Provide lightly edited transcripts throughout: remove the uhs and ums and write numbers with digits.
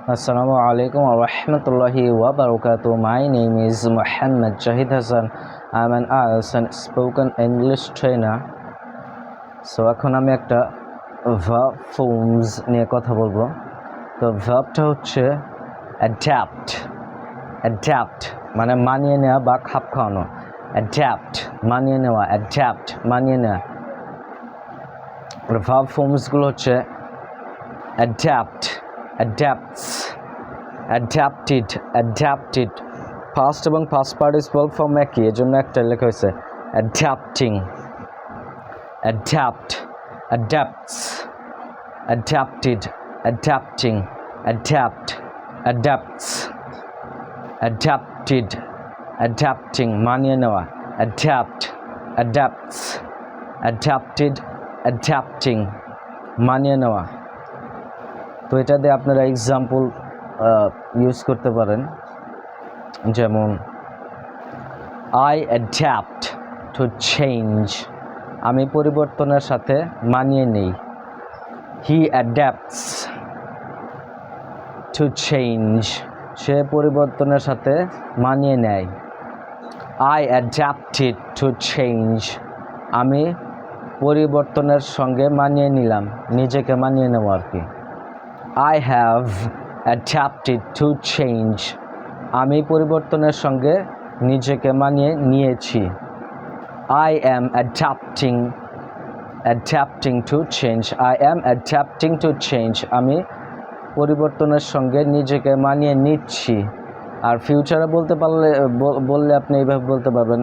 Assalamu alaikum wa rahmatullahi wa barakatuh. My name is Muhammad Shahid Hassan. I'm an IELTS and spoken English trainer. So এখন আমি একটা verb forms নিয়ে কথা বলবো। তো ভার্বটা হচ্ছে adapt মানে মানিয়ে নেওয়া বা খাপ খাওয়ানো। adapt মানিয়ে নেওয়া, adapt মানিয়ে নেওয়া। ভার্ব ফর্মসগুলো হচ্ছে adapts, adapted, past এবং past participle form একই, এর জন্য একটা লেখা হয়েছে adapting, adapts, adapted, adapting, adapts, adapted, adapting মানিয়ে নেওয়া, adapts, adapted, adapting মানিয়ে নেওয়া। তো এটা দিয়ে আপনারা এক্সাম্পল ইউজ করতে পারেন, যেমন I adapt to change, আমি পরিবর্তনের সাথে মানিয়ে নেই। He adapts to change, সে পরিবর্তনের সাথে মানিয়ে নেয়। I adapted to change, আমি পরিবর্তনের সঙ্গে মানিয়ে নিলাম, নিজেকে মানিয়ে নেওয়া আর কি। I have adapted to change, আমি পরিবর্তনের সঙ্গে নিজেকে মানিয়ে নিয়েছি। I am adapting to change, I am adapting to change, আমি পরিবর্তনের সঙ্গে নিজেকে মানিয়ে নিচ্ছি। আর ফিউচারে বললে আপনি এইভাবে বলতে পারবেন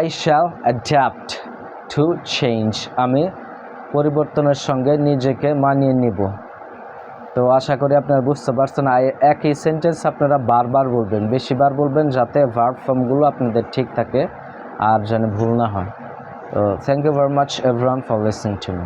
I shall adapt to change, আমি পরিবর্তনের সঙ্গে নিজেকে মানিয়ে নিব। তো আশা করি আপনারা বুঝতে পারছেন। একই সেন্টেন্স আপনারা বারবার বলবেন, বেশিবার বলবেন, যাতে ভার্ব ফর্মগুলো আপনাদের ঠিক থাকে আর যেন ভুল না হয়। তো thank you very much everyone for listening to me.